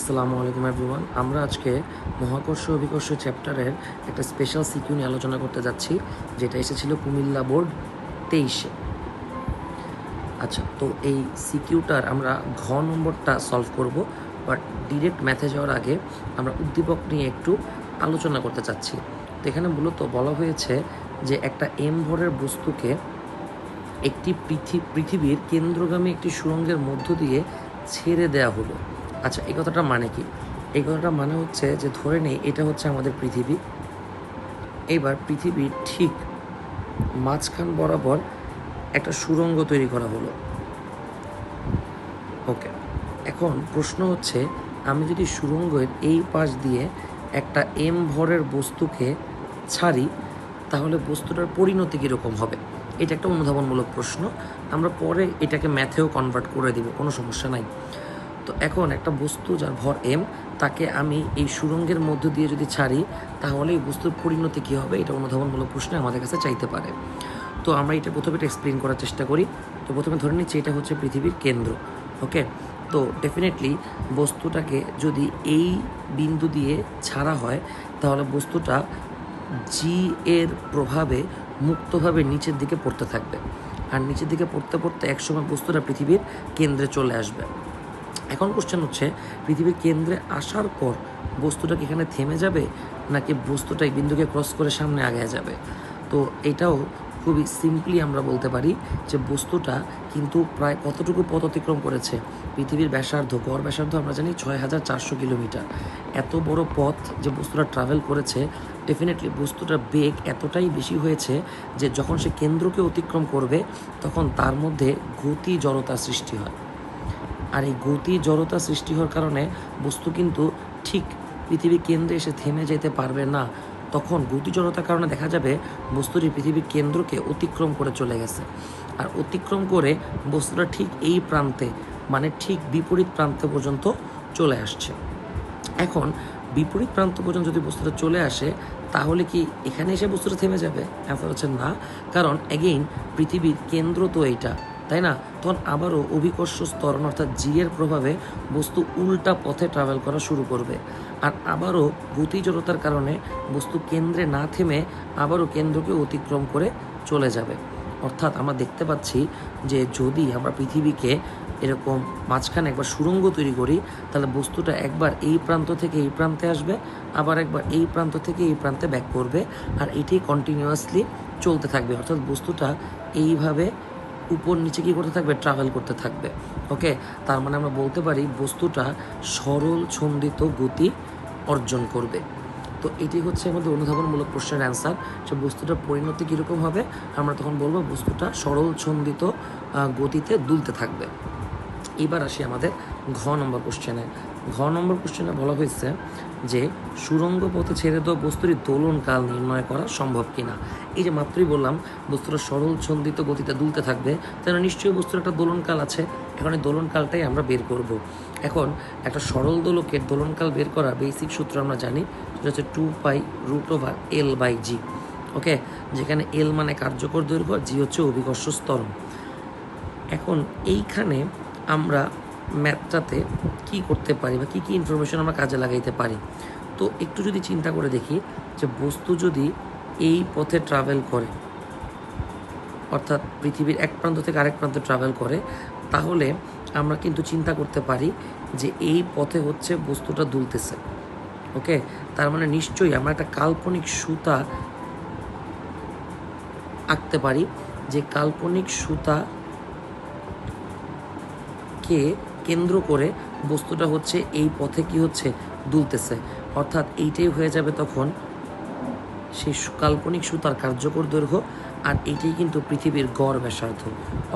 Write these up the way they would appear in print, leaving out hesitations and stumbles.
আসসালামু আলাইকুম এভরিওয়ান। আমরা আজকে মহাকর্ষ অভিকর্ষ চ্যাপ্টারের একটা স্পেশাল সিকিউ নিয়ে আলোচনা করতে যাচ্ছি, যেটা এসেছিল কুমিল্লা বোর্ড 23-এ। আচ্ছা, তো এই সিকিউটার আমরা ঘ নম্বরটা সলভ করব, বাট ডিরেক্ট ম্যাথে যাওয়ার আগে আমরা উদ্দীপক নিয়ে একটু আলোচনা করতে চাচ্ছি। তো এখানে মূলত বলা হয়েছে যে একটা এম ভরের বস্তুকে একটি পৃথিবীর কেন্দ্রগামী একটি সুড়ঙ্গের মধ্য দিয়ে ছেড়ে দেওয়া হলো। আচ্ছা, এই কথাটা মানে কি? এই কথাটা মানে হচ্ছে যে ধরে নেই এটা হচ্ছে আমাদের পৃথিবী। এবার পৃথিবীর ঠিক মাঝখান বরাবর একটা সুড়ঙ্গ তৈরি করা হলো। ওকে, এখন প্রশ্ন হচ্ছে, আমি যদি সুড়ঙ্গের এই পাশ দিয়ে একটা এম ভরের বস্তুকে ছাড়ি, তাহলে বস্তুটার পরিণতি কীরকম হবে? এটা একটা অনুধাবনমূলক প্রশ্ন। আমরা পরে এটাকে ম্যাথেও কনভার্ট করে দিব, কোনো সমস্যা নাই। তো এখন একটা বস্তু যার ভর এম, তাকে আমি এই সুড়ঙ্গের মধ্য দিয়ে যদি ছাড়ি, তাহলে এই বস্তুর পরিণতি কী হবে? এটা অনুধাবনমূলক প্রশ্নে আমাদের কাছে চাইতে পারে। তো আমরা এটা প্রথমে এক্সপ্লেন করার চেষ্টা করি। তো প্রথমে ধরে নিচ্ছি এটা হচ্ছে পৃথিবীর কেন্দ্র। ওকে, তো ডেফিনেটলি বস্তুটাকে যদি এই বিন্দু দিয়ে ছাড়া হয়, তাহলে বস্তুটা জি এর প্রভাবে মুক্তভাবে নিচের দিকে পড়তে থাকবে, আর নিচের দিকে পড়তে পড়তে একসময় বস্তুটা পৃথিবীর কেন্দ্রে চলে আসবে। এখন কোশ্চেন হচ্ছে, পৃথিবীর কেন্দ্রে আসার পর বস্তুটা কি এখানে থেমে যাবে, নাকি বস্তুটা এই বিন্দুকে ক্রস করে সামনে আগে যাবে? তো এটাও খুবই সিম্পলি আমরা বলতে পারি যে বস্তুটা কিন্তু প্রায় কতটুকু পথ অতিক্রম করেছে। পৃথিবীর ব্যাসার্ধ, গড় ব্যাসার্ধ আমরা জানি 6400 কিলোমিটার। এত বড় পথ যে বস্তুটা ট্রাভেল করেছে, ডেফিনেটলি বস্তুটার বেগ এতটাই বেশি হয়েছে যে যখন সে কেন্দ্রকে অতিক্রম করবে, তখন তার মধ্যে গতি জড়তা সৃষ্টি হয়। আর এই গতি জড়তা সৃষ্টি হওয়ার কারণে বস্তু কিন্তু ঠিক পৃথিবীর কেন্দ্রে এসে থেমে যেতে পারবে না। তখন গতি জড়তার কারণে দেখা যাবে বস্তুটি পৃথিবীর কেন্দ্রকে অতিক্রম করে চলে গেছে, আর অতিক্রম করে বস্তুটা ঠিক এই প্রান্তে, মানে ঠিক বিপরীত প্রান্ত পর্যন্ত চলে আসছে। এখন বিপরীত প্রান্ত পর্যন্ত যদি বস্তুটা চলে আসে, তাহলে কি এখানে এসে বস্তুটা থেমে যাবে? অ্যান্সার হচ্ছে না, কারণ অ্যাগেইন পৃথিবীর কেন্দ্র তো এইটা, তাই না? তখন আবারও অভিকর্ষ স্তরণ অর্থাৎ জি এর প্রভাবে বস্তু উল্টা পথে ট্রাভেল করা শুরু করবে, আর আবারও গতি জড়তার কারণে বস্তু কেন্দ্রে না থেমে আবারও কেন্দ্রকে অতিক্রম করে চলে যাবে। অর্থাৎ আমরা দেখতে পাচ্ছি যে যদি আমরা পৃথিবীকে এরকম মাঝখানে একবার সুড়ঙ্গ তৈরি করি, তাহলে বস্তুটা একবার এই প্রান্ত থেকে এই প্রান্তে আসবে, আবার একবার এই প্রান্ত থেকে এই প্রান্তে ব্যাক করবে, আর এটি কন্টিনিউয়াসলি চলতে থাকবে। অর্থাৎ বস্তুটা এইভাবে উপর নিচে কী করতে থাকবে? ট্রাভেল করতে থাকবে। ওকে, তার মানে আমরা বলতে পারি বস্তুটা সরল ছন্দিত গতি অর্জন করবে। তো এটি হচ্ছে আমাদের অনুধাবনমূলক প্রশ্নের অ্যান্সার, যে বস্তুটার পরিণতি কীরকম হবে। আমরা তখন বলবো বস্তুটা সরল ছন্দিত গতিতে দুলতে থাকবে। এবার আসি আমাদের ঘ নম্বর কোশ্চেনে। ঘ নম্বর কোশ্চেনে বলা হয়েছে যে সুড়ঙ্গ পথে ছেড়ে দেওয়া বস্তুর দোলনকাল নির্ণয় করা সম্ভব কিনা। এই যে মাত্রই বললাম বস্তুটা সরল ছন্দিত গতিতে দুলতে থাকবে, তাহলে নিশ্চয়ই বস্তুর একটা দোলনকাল আছে। এখন এই দোলনকালটাই আমরা বের করব। এখন একটা সরল দোলকের দোলনকাল বের করা বেসিক সূত্র আমরা জানি, সেটা হচ্ছে 2π√L/g। ওকে, যেখানে এল মানে কার্যকর দৈর্ঘ্য, জি হচ্ছে অভিকর্ষ স্তরণ। এখন এইখানে আমরা ম্যাথটাতে কি করতে পারি বা কী কী ইনফরমেশন আমরা কাজে লাগাইতে পারি। তো একটু যদি চিন্তা করে দেখি যে বস্তু যদি এই পথে ট্রাভেল করে, অর্থাৎ পৃথিবীর এক প্রান্ত থেকে আরেক প্রান্তে ট্রাভেল করে, তাহলে আমরা কিন্তু চিন্তা করতে পারি যে এই পথে হচ্ছে বস্তুটা দুলতেছে। ওকে, তার মানে নিশ্চয়ই আমরা একটা কাল্পনিক সুতা আঁকতে পারি, যে কাল্পনিক সুতাকে কেন্দ্র করে বস্তুটা হচ্ছে এই পথে কি হচ্ছে? দুলতেছে। অর্থাৎ এইটাই হয়ে যাবে তখন সেই কাল্পনিক সুতার কার্যকর দৈর্ঘ্য, আর এইটাই কিন্তু পৃথিবীর গড় ব্যাসার্ধ।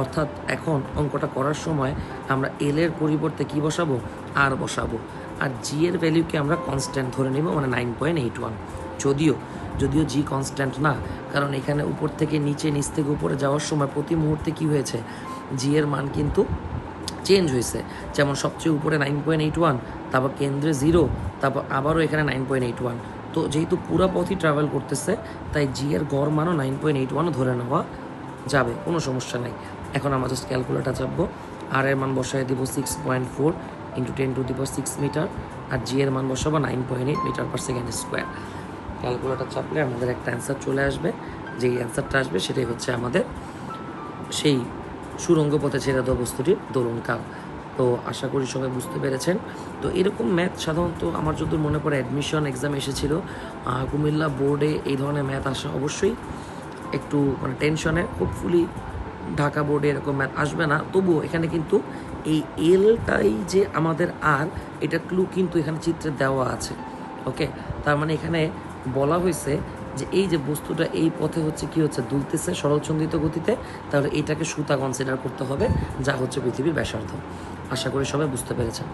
অর্থাৎ এখন অঙ্কটা করার সময় আমরা এল এর পরিবর্তে কি বসাবো? আর বসাবো, আর জি এর ভ্যালুকে আমরা কনস্ট্যান্ট ধরে নেব, মানে 9.81। যদিও জি কনস্ট্যান্ট না, কারণ এখানে উপর থেকে নিচে, নিচ থেকে উপরে যাওয়ার সময় প্রতি মুহূর্তে কি হয়েছে? জি এর মান কিন্তু চেঞ্জ হয়েছে। যেমন সবচেয়ে উপরে 9.81, তারপর কেন্দ্রে 0, তারপর আবারও এখানে 9.81। তো যেহেতু পুরো পথই ট্রাভেল করতেছে, তাই জি এর গড় মানও 9.81 ধরে নেওয়া যাবে, কোনো সমস্যা নেই। এখন আমরা জাস্ট ক্যালকুলেটার চাপবো, আর এর মান বসায় দিব 6.4 × 10⁶ মিটার, আর জি এর মান বসাবো 9.8 metre per second square. Calculator চাপলে আমাদের একটা অ্যান্সার চলে আসবে, যেই অ্যান্সারটা আসবে সেটাই হচ্ছে আমাদের সেই সুড়ঙ্গ পথে ছেড়ে দেওয়া বস্তুটির দোলনকাল। তো আশা করি সবাই বুঝতে পেরেছেন। তো এরকম ম্যাথ সাধারণত আমার যদি মনে পড়ে অ্যাডমিশন এক্সাম এসেছিল, কুমিল্লা বোর্ডে এই ধরনের ম্যাথ আসা অবশ্যই একটু মানে টেনশনে। হোপফুলি ঢাকা বোর্ডে এরকম ম্যাথ আসবে না, তবুও এখানে কিন্তু এই এলটাই যে আমাদের আর, এটা ক্লু কিন্তু এখানে চিত্রে দেওয়া আছে। ওকে, তার মানে এখানে বলা হয়েছে যে এই যে বস্তুটা এই পথে হচ্ছে কি হচ্ছে দুলতেছে সরলচন্দ্রিত গতিতে, তাহলে এটাকে সুতা কনসিডার করতে হবে, যা হচ্ছে পৃথিবীর ব্যাসার্ধ। আশা করি সবাই বুঝতে পেরেছেন।